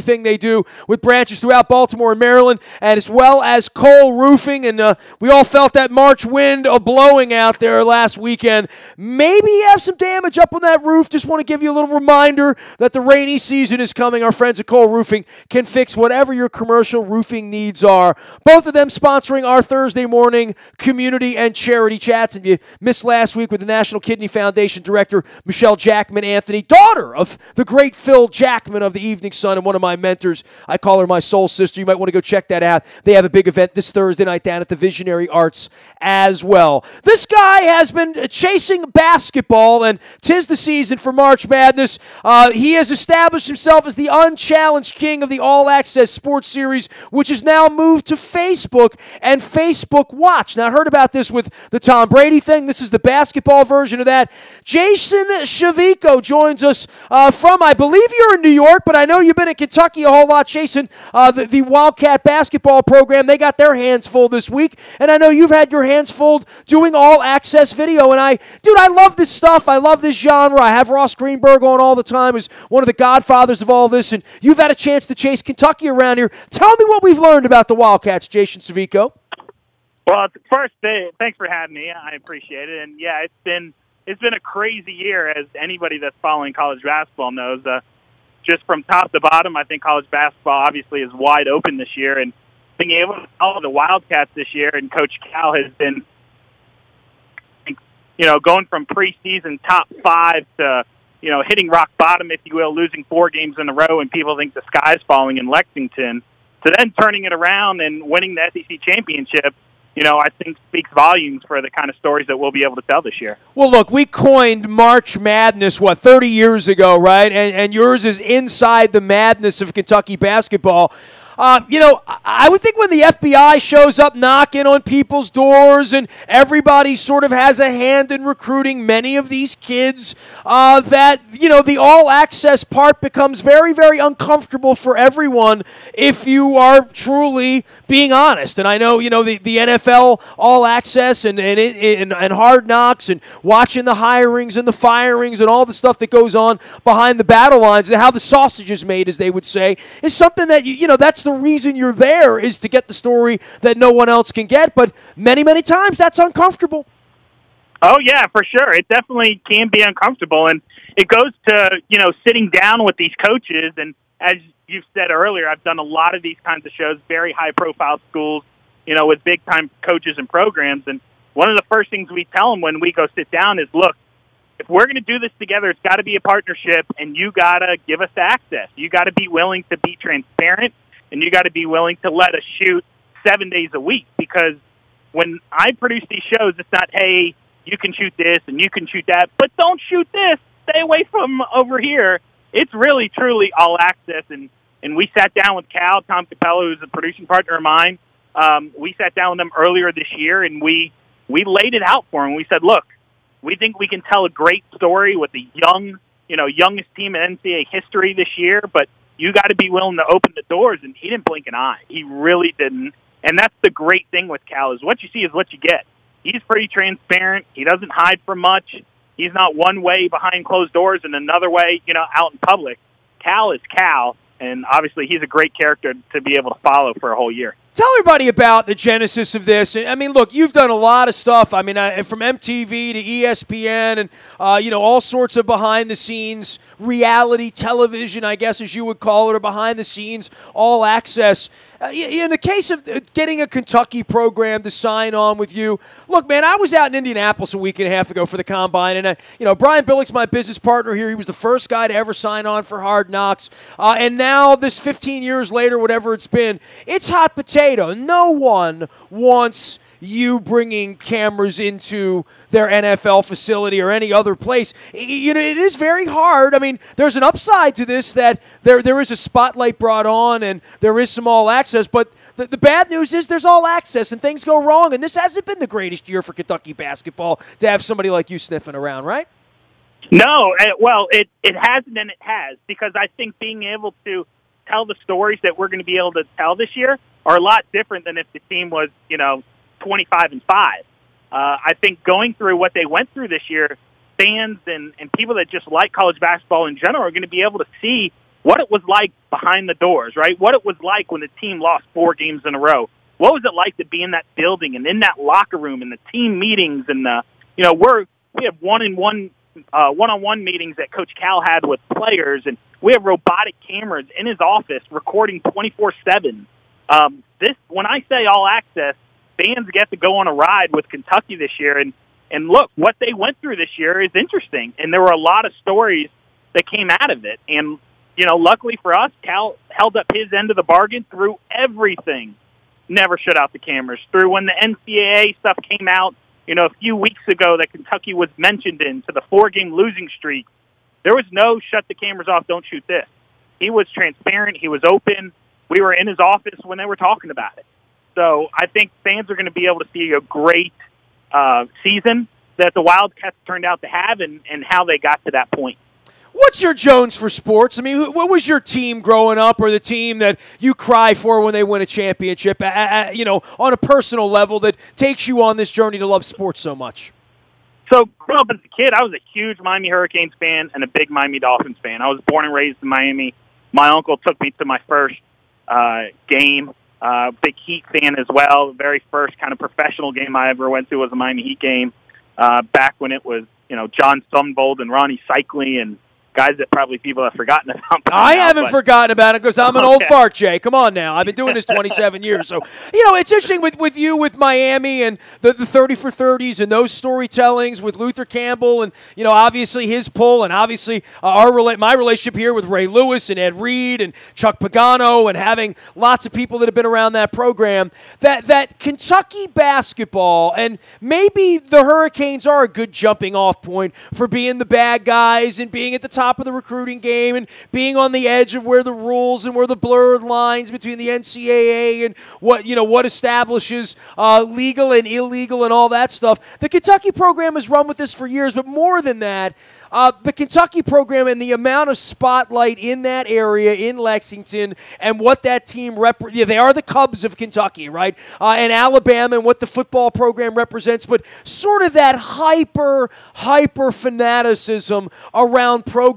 everything they do with branches throughout Baltimore and Maryland, and as well as Cole Roofing. And we all felt that March wind blowing out there last weekend. Maybe you have some damage up on that roof. Just want to give you a little reminder that the rainy season is coming. Our friends at Cole Roofing can fix whatever your commercial roofing needs are. Both of them sponsoring our Thursday morning community and charity chats. And you missed last week with the National Kidney Foundation Director, Michelle Jackman Anthony, daughter of the great Phil Jackman of the Evening Sun and one of my mentors. I call her my soul sister. You might want to go check that out. They have a big event this Thursday night down at the Visionary Arts as well. This guy has been chasing basketball, and 'tis the season for March Madness. He has established himself as the unchallenged king of the All Access Sports Series, which has now moved to Facebook and Facebook Watch. Now, I heard about this with the Tom Brady thing. This is the basketball version of that. Jason Sciavicco joins us from, I believe you're in New York, but I know you've been in Kentucky a whole lot chasing the Wildcat basketball program. They got their hands full this week, and I know you've had your hands full doing All Access video. And I love this stuff. I love this genre. I have Ross Greenberg on all the time as one of the godfathers of all this, and you've had a chance to chase Kentucky around here. Tell me what we've learned about the Wildcats, Jason Sciavicco. Well, first, thanks for having me. I appreciate it. And yeah, it's been a crazy year, as anybody that's following college basketball knows. Just from top to bottom, I think college basketball obviously is wide open this year, and being able to follow the Wildcats this year, and Coach Cal has been, going from preseason top 5 to, hitting rock bottom, if you will, losing 4 games in a row, and people think the sky's falling in Lexington, to then turning it around and winning the SEC championship. I think speaks volumes for the kind of stories that we'll be able to tell this year. Well, look, we coined March Madness, 30 years ago, right? And yours is inside the madness of Kentucky basketball. I would think when the FBI shows up knocking on people's doors and everybody sort of has a hand in recruiting many of these kids, that, the all-access part becomes very, very uncomfortable for everyone if you are truly being honest. And I know, the NFL all-access and Hard Knocks and watching the hirings and the firings and all the stuff that goes on behind the battle lines and how the sausage is made, as they would say, is something that, that's the reason you're there, is to get the story that no one else can get. But many, many times that's uncomfortable. Oh, yeah, for sure. It definitely can be uncomfortable. And it goes to, sitting down with these coaches. And as you've said earlier, I've done a lot of these kinds of shows, very high-profile schools, with big-time coaches and programs. And one of the first things we tell them when we go sit down is, look, if we're going to do this together, it's got to be a partnership, and you got to give us access. You got to be willing to be transparent, and you got to be willing to let us shoot 7 days a week. Because when I produce these shows, it's not, hey, you can shoot this and you can shoot that, but don't shoot this. Stay away from over here. It's really, truly all access. And we sat down with Cal, Tom Capello, who's a producing partner of mine. We sat down with them earlier this year, and we laid it out for him. We said, look, we think we can tell a great story with the youngest team in NCAA history this year, but you got to be willing to open the doors. And he didn't blink an eye. He really didn't. And that's the great thing with Cal, is what you see is what you get. He's pretty transparent. He doesn't hide from much. He's not one way behind closed doors and another way, out in public. Cal is Cal, and obviously he's a great character to be able to follow for a whole year. Tell everybody about the genesis of this. I mean, look, you've done a lot of stuff. I mean, from MTV to ESPN and, all sorts of behind-the-scenes reality television, I guess, as you would call it, or behind-the-scenes all access. In the case of getting a Kentucky program to sign on with you, look, man, I was out in Indianapolis a week and a half ago for the Combine, and, Brian Billick's my business partner here. He was the first guy to ever sign on for Hard Knocks, and now this 15 years later, whatever it's been, it's hot potato. No one wants you bringing cameras into their NFL facility or any other place. It is very hard. I mean, there's an upside to this, that there is a spotlight brought on and there is some all access, but the bad news is there's all access and things go wrong, and this hasn't been the greatest year for Kentucky basketball to have somebody like you sniffing around, right? No, well, it hasn't, and it has, because I think being able to tell the stories that we're going to be able to tell this year are a lot different than if the team was, 25-5. I think going through what they went through this year, fans and people that just like college basketball in general are going to be able to see what it was like behind the doors, right? What it was like when the team lost 4 games in a row. What was it like to be in that building and in that locker room and the team meetings and we have one-on-one meetings that Coach Cal had with players, and we have robotic cameras in his office recording 24/7. When I say all access, fans get to go on a ride with Kentucky this year, and look, what they went through this year is interesting, and there were a lot of stories that came out of it. And, luckily for us, Cal held up his end of the bargain through everything. Never shut out the cameras. Through when the NCAA stuff came out, a few weeks ago that Kentucky was mentioned into the 4-game losing streak, there was no shut the cameras off, don't shoot this. He was transparent. He was open. We were in his office when they were talking about it. So I think fans are going to be able to see a great season that the Wildcats turned out to have and how they got to that point. What's your Jones for sports? I mean, what was your team growing up, or the team that you cry for when they win a championship, on a personal level that takes you on this journey to love sports so much? So growing up as a kid, I was a huge Miami Hurricanes fan and a big Miami Dolphins fan. I was born and raised in Miami. My uncle took me to my first game. Big Heat fan as well. The very first kind of professional game I ever went to was a Miami Heat game back when it was, John Sumvold and Ronnie Cycli and guys that probably people have forgotten about. I haven't forgotten about it because I'm an old fart, Jay. Come on now. I've been doing this 27 years. So, it's interesting with you with Miami and the 30 for 30s and those storytellings with Luther Campbell and, obviously his pull and obviously my relationship here with Ray Lewis and Ed Reed and Chuck Pagano and having lots of people that have been around that program, that Kentucky basketball and maybe the Hurricanes are a good jumping off point for being the bad guys and being at the top of the recruiting game and being on the edge of where the rules and where the blurred lines between the NCAA and what establishes legal and illegal and all that stuff. The Kentucky program has run with this for years, but more than that, the Kentucky program and the amount of spotlight in that area in Lexington and what that team they are the Cubs of Kentucky, right? And Alabama and what the football program represents, but sort of that hyper fanaticism around programs.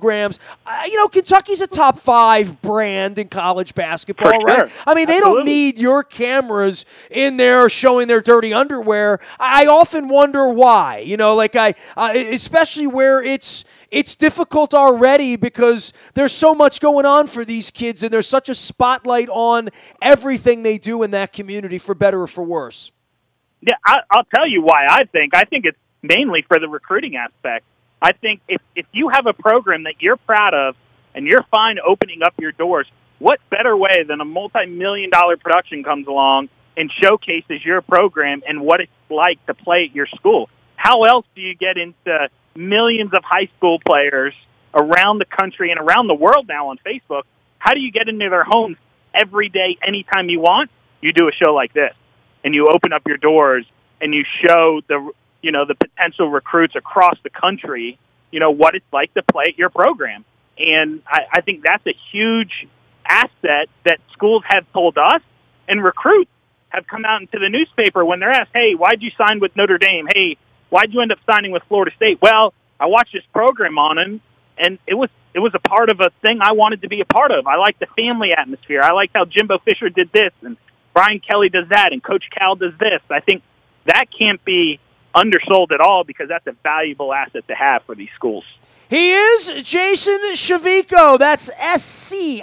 Kentucky's a top 5 brand in college basketball, For right? sure. I mean, they don't need your cameras in there showing their dirty underwear. I often wonder why, especially where it's difficult already because there's so much going on for these kids and there's such a spotlight on everything they do in that community, for better or for worse. Yeah, I'll tell you why I think it's mainly for the recruiting aspect. I think if you have a program that you're proud of and you're fine opening up your doors, what better way than a multi-million-dollar production comes along and showcases your program and what it's like to play at your school? How else do you get into millions of high school players around the country and around the world now on Facebook? How do you get into their homes every day, anytime you want? You do a show like this, and you open up your doors, and you show the potential recruits across the country, what it's like to play at your program. And I think that's a huge asset that schools have told us, and recruits have come out into the newspaper when they're asked, hey, why'd you sign with Notre Dame? Hey, why'd you end up signing with Florida State? Well, I watched this program on him, and it was a part of a thing I wanted to be a part of. I like the family atmosphere. I like how Jimbo Fisher did this, and Brian Kelly does that, and Coach Cal does this. I think that can't be undersold at all because that's a valuable asset to have for these schools. He is Jason Sciavicco. That's Sciavicco.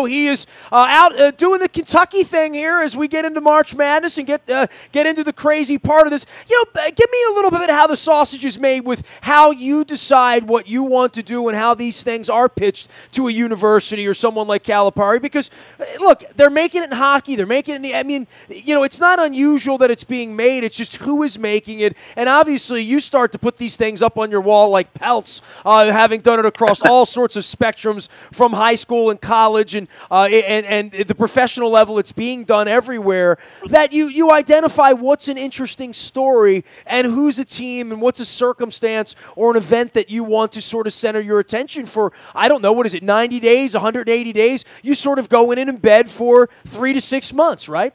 He is out doing the Kentucky thing here as we get into March Madness and get into the crazy part of this. Give me a little bit how the sausage is made with how you decide what you want to do and how these things are pitched to a university or someone like Calipari. Because, look, they're making it in hockey. They're making it it's not unusual that it's being made. It's just who is making it. And obviously you start to put these things up on your wall like pelts, having done it across all sorts of spectrums from high school and college and the professional level. It's being done everywhere. That you identify what's an interesting story and who's a team and what's a circumstance or an event that you want to sort of center your attention for. I don't know, what is it, 90 days, 180 days? You sort of go in and embed for 3 to 6 months, right?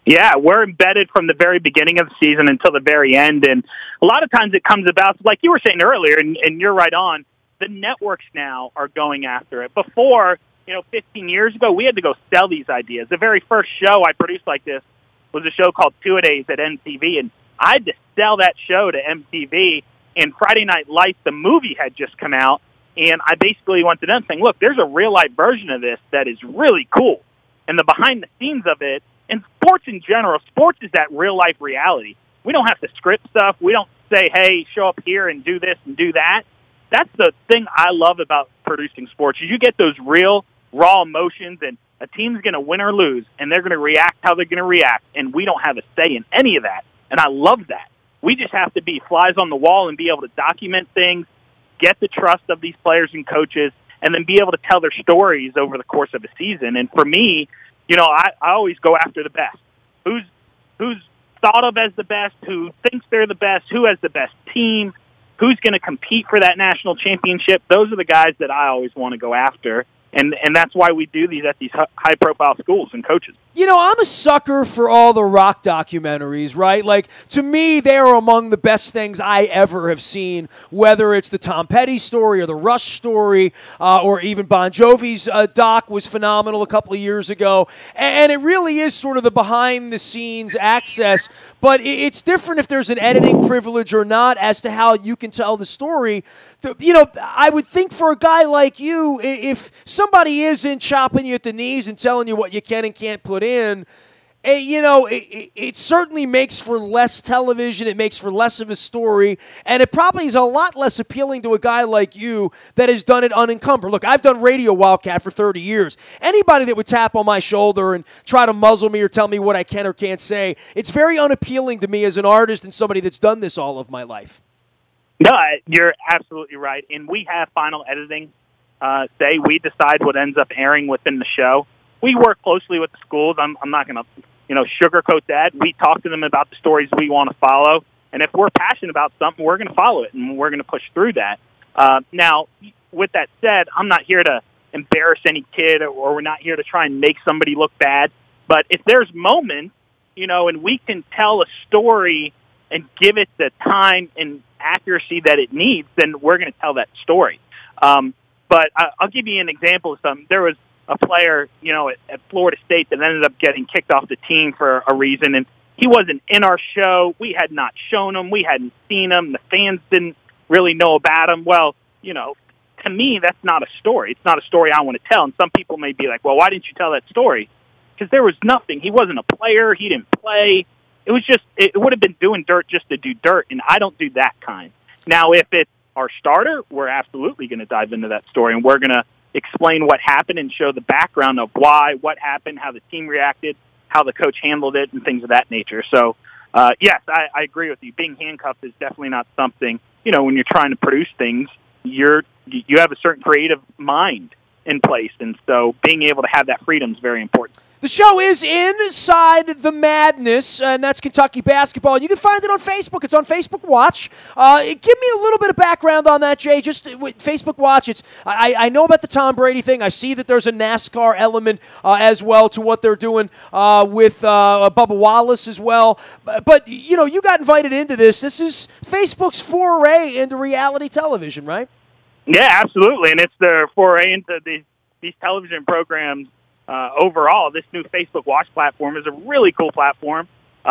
Yeah, we're embedded from the very beginning of the season until the very end. And a lot of times it comes about, like you were saying earlier, and you're right on, the networks now are going after it. Before, 15 years ago, we had to go sell these ideas. The very first show I produced like this was a show called Two-A-Days at MTV, and I had to sell that show to MTV, and Friday Night Lights, the movie, had just come out, and I basically went to them saying, look, there's a real-life version of this that is really cool, and the behind-the-scenes of it, and sports in general, sports is that real-life reality. We don't have to script stuff. We don't say, hey, show up here and do this and do that. That's the thing I love about producing sports, is you get those real, raw emotions, and a team's going to win or lose, and they're going to react how they're going to react, and we don't have a say in any of that, and I love that. We just have to be flies on the wall and be able to document things, get the trust of these players and coaches, and then be able to tell their stories over the course of a season. And for me, I always go after the best. Who's thought of as the best, who thinks they're the best, who has the best team, who's going to compete for that national championship. Those are the guys that I always want to go after. And that's why we do these at these high-profile schools and coaches. I'm a sucker for all the rock documentaries, right? Like, to me, they are among the best things I ever have seen, whether it's the Tom Petty story or the Rush story, or even Bon Jovi's doc was phenomenal a couple of years ago. And it really is sort of the behind-the-scenes access, but it's different if there's an editing privilege or not as to how you can tell the story. I would think for a guy like you, if somebody isn't chopping you at the knees and telling you what you can and can't put in, it certainly makes for less television. It makes for less of a story, and it probably is a lot less appealing to a guy like you that has done it unencumbered. Look, I've done Radio Wildcat for 30 years. Anybody that would tap on my shoulder and try to muzzle me or tell me what I can or can't say, it's very unappealing to me as an artist and somebody that's done this all of my life. No, you're absolutely right. And we have final editing. Say we decide what ends up airing within the show. We work closely with the schools. I'm not going to, sugarcoat that. We talk to them about the stories we want to follow. And if we're passionate about something, we're going to follow it, and we're going to push through that. Now, with that said, I'm not here to embarrass any kid, or we're not here to try and make somebody look bad. But if there's moments, and we can tell a story and give it the time and accuracy that it needs, then we're going to tell that story. But I'll give you an example of something. There was a player, at Florida State that ended up getting kicked off the team for a reason, and he wasn't in our show. We had not shown him. We hadn't seen him. The fans didn't really know about him. Well, to me, that's not a story. It's not a story I want to tell. And some people may be like, well, why didn't you tell that story? Because there was nothing. He wasn't a player. He didn't play. It was just, it would have been doing dirt just to do dirt, and I don't do that kind. Now, if it's our starter, we're absolutely going to dive into that story, and we're going to explain what happened and show the background of why, what happened, how the team reacted, how the coach handled it, and things of that nature. So, yes, I agree with you. Being handcuffed is definitely not something, when you're trying to produce things, you have a certain creative mind in place, and so being able to have that freedom is very important. The show is Inside the Madness, and that's Kentucky basketball. You can find it on Facebook. It's on Facebook Watch. Give me a little bit of background on that, Jay. Just with Facebook Watch, I know about the Tom Brady thing. I see that there's a NASCAR element as well to what they're doing with Bubba Wallace as well. But you got invited into this. This is Facebook's foray into reality television, right? Yeah, absolutely, and it's their foray into these television programs. Overall, this new Facebook Watch platform is a really cool platform.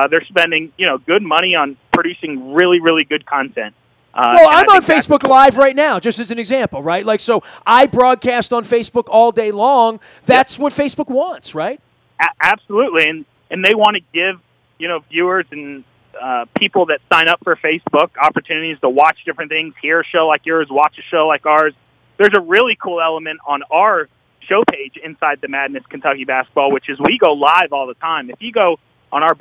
They're spending, good money on producing really, really good content. Well, I'm on Facebook Live right now, just as an example, right? Like, so I broadcast on Facebook all day long. That's what Facebook wants, right? Absolutely, and they want to give, viewers and people that sign up for Facebook opportunities to watch different things, hear a show like yours, watch a show like ours. There's a really cool element on our show page, Inside the Madness Kentucky Basketball, which is we go live all the time. If you go on our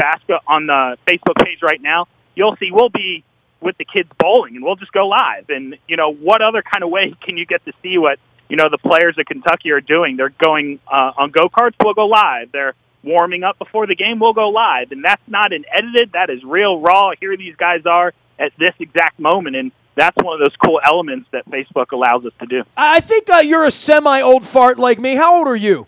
on the Facebook page right now, you'll see we'll be with the kids bowling, and we'll just go live. And, what other kind of way can you get to see what, the players of Kentucky are doing? They're going on go-karts, we'll go live. They're warming up before the game, we'll go live. And that's not an edited, that is real, raw. Here these guys are at this exact moment, and that's one of those cool elements that Facebook allows us to do. I think you're a semi-old fart like me. How old are you?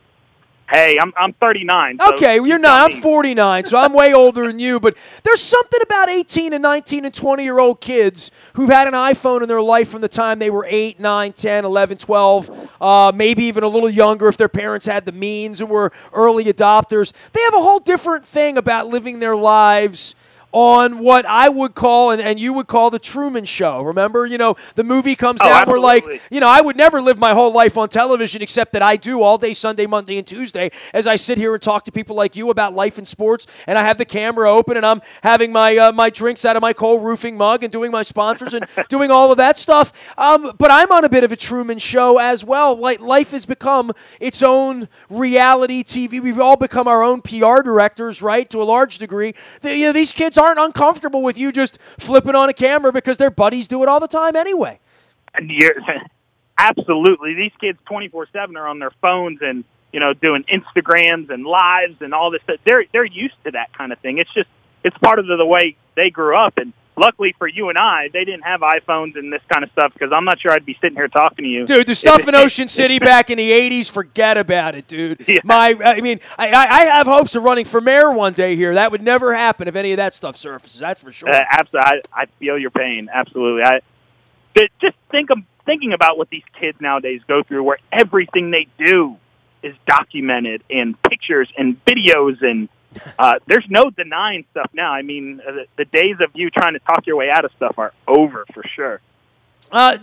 Hey, I'm 39. So okay, well, you're not. I'm 49, so I'm way older than you. But there's something about 18 and 19 and 20-year-old kids who've had an iPhone in their life from the time they were 8, 9, 10, 11, 12, maybe even a little younger if their parents had the means and were early adopters. They have a whole different thing about living their lives on what I would call and you would call the Truman Show. Remember, the movie comes out. We're like, I would never live my whole life on television except that I do all day Sunday, Monday, and Tuesday as I sit here and talk to people like you about life and sports, and I have the camera open and I'm having my drinks out of my Cole Roofing mug and doing my sponsors and doing all of that stuff. But I'm on a bit of a Truman Show as well. Like, life has become its own reality TV. We've all become our own PR directors, right, to a large degree. These kids aren't uncomfortable with you just flipping on a camera because their buddies do it all the time anyway. Absolutely. These kids 24/7 are on their phones and, doing Instagrams and lives and all this stuff. They're used to that kind of thing. It's part of the way they grew up. And luckily for you and I, they didn't have iPhones and this kind of stuff, because I'm not sure I'd be sitting here talking to you. Dude, the stuff in Ocean City back in the 80s, forget about it, dude. Yeah. I have hopes of running for mayor one day here. That would never happen if any of that stuff surfaces. That's for sure. Absolutely. I feel your pain. Absolutely. Just thinking about what these kids nowadays go through, where everything they do is documented in pictures and videos, and there's no denying stuff now. I mean, the days of you trying to talk your way out of stuff are over for sure.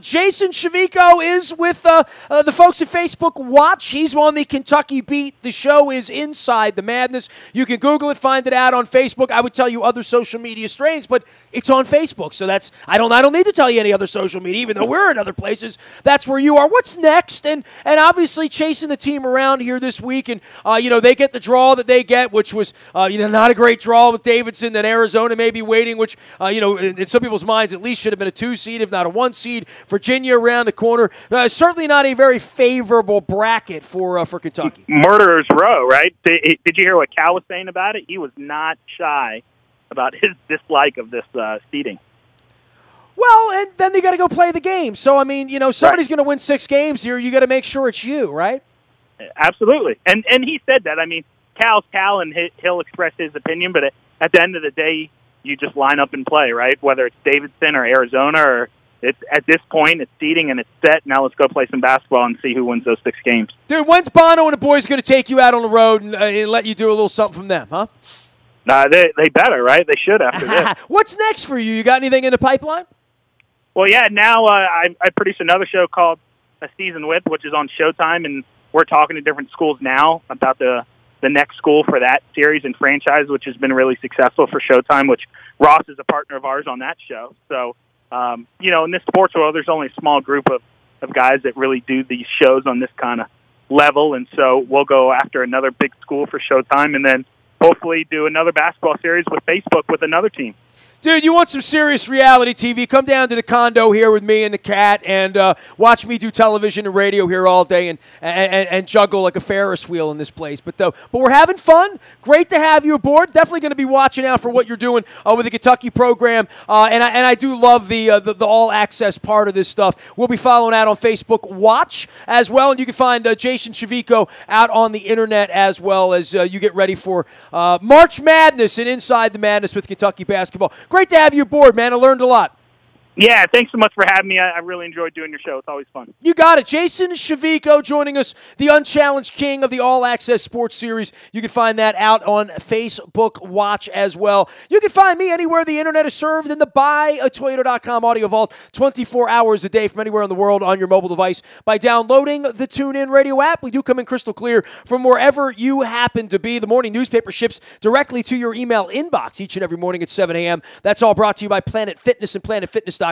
Jason Sciavicco is with the folks at Facebook Watch. He's on the Kentucky beat. The show is Inside the Madness. You can Google it, find it out on Facebook. I would tell you other social media strains, but it's on Facebook. So I don't need to tell you any other social media, even though we're in other places. That's where you are. What's next? And obviously chasing the team around here this week, and they get the draw that they get, which was not a great draw with Davidson. That Arizona may be waiting, which in some people's minds at least should have been a 2 seed, if not a 1 seed. Virginia around the corner. Certainly not a very favorable bracket for Kentucky. Murderer's Row, right? Did you hear what Cal was saying about it? He was not shy about his dislike of this seeding. Well, and then they got to go play the game. So, I mean, somebody's going to win 6 games here. You got to make sure it's you, right? Absolutely. And he said that. I mean, Cal's Cal, and he'll express his opinion, but at the end of the day, you just line up and play, right? Whether it's Davidson or Arizona, or at this point, it's seeding and it's set. Now let's go play some basketball and see who wins those 6 games. Dude, when's Bono and the boys going to take you out on the road and let you do a little something from them, huh? They better, right? They should after this. What's next for you? You got anything in the pipeline? Well, yeah, now I produce another show called A Season With, which is on Showtime, and we're talking to different schools now about the next school for that series and franchise, which has been really successful for Showtime, which Ross is a partner of ours on that show. So, in this sports world, there's only a small group of guys that really do these shows on this kind of level, and so we'll go after another big school for Showtime, and then hopefully do another basketball series with Facebook with another team. Dude, you want some serious reality TV? Come down to the condo here with me and the cat and watch me do television and radio here all day and juggle like a Ferris wheel in this place. But we're having fun. Great to have you aboard. Definitely going to be watching out for what you're doing with the Kentucky program. And I do love the all-access part of this stuff. We'll be following out on Facebook Watch as well. And you can find Jason Sciavicco out on the internet as well as you get ready for March Madness and Inside the Madness with Kentucky basketball. Great to have you aboard, man. I learned a lot. Yeah, thanks so much for having me. I really enjoyed doing your show. It's always fun. You got it. Jason Sciavicco joining us, the unchallenged king of the All Access Sports Series. You can find that out on Facebook Watch as well. You can find me anywhere the internet is served in the buyatoyota.com audio vault 24 hours a day from anywhere in the world on your mobile device by downloading the TuneIn Radio app. We do come in crystal clear from wherever you happen to be. The morning newspaper ships directly to your email inbox each and every morning at 7 a.m. That's all brought to you by Planet Fitness and PlanetFitness.com.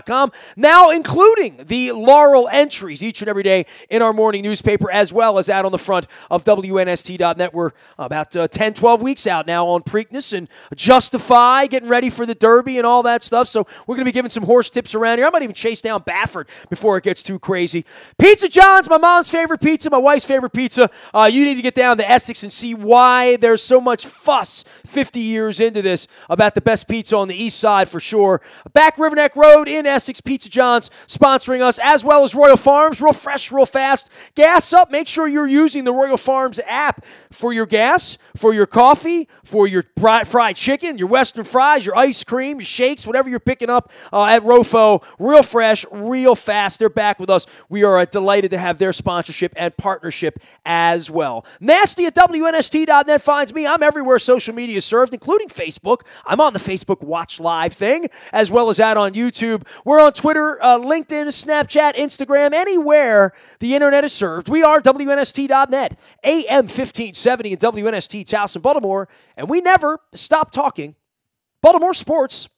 Now including the Laurel entries each and every day in our morning newspaper, as well as out on the front of WNST.net. We're about 10, 12 weeks out now on Preakness and Justify, getting ready for the Derby and all that stuff. So we're going to be giving some horse tips around here. I might even chase down Baffert before it gets too crazy. Pizza John's, my mom's favorite pizza, my wife's favorite pizza. You need to get down to Essex and see why there's so much fuss 50 years into this about the best pizza on the east side for sure. Back Riverneck Road in Essex, Pizza John's sponsoring us, as well as Royal Farms. Real fresh, real fast. Gas up. Make sure you're using the Royal Farms app for your gas, for your coffee, for your fried chicken, your Western fries, your ice cream, your shakes, whatever you're picking up at Rofo. Real fresh, real fast. They're back with us. We are delighted to have their sponsorship and partnership as well. Nasty at WNST.net finds me. I'm everywhere social media is served, including Facebook. I'm on the Facebook Watch Live thing, as well as that on YouTube. We're on Twitter, LinkedIn, Snapchat, Instagram, anywhere the internet is served. We are WNST.net, AM 1570 in WNST, Towson, Baltimore, and we never stop talking Baltimore sports.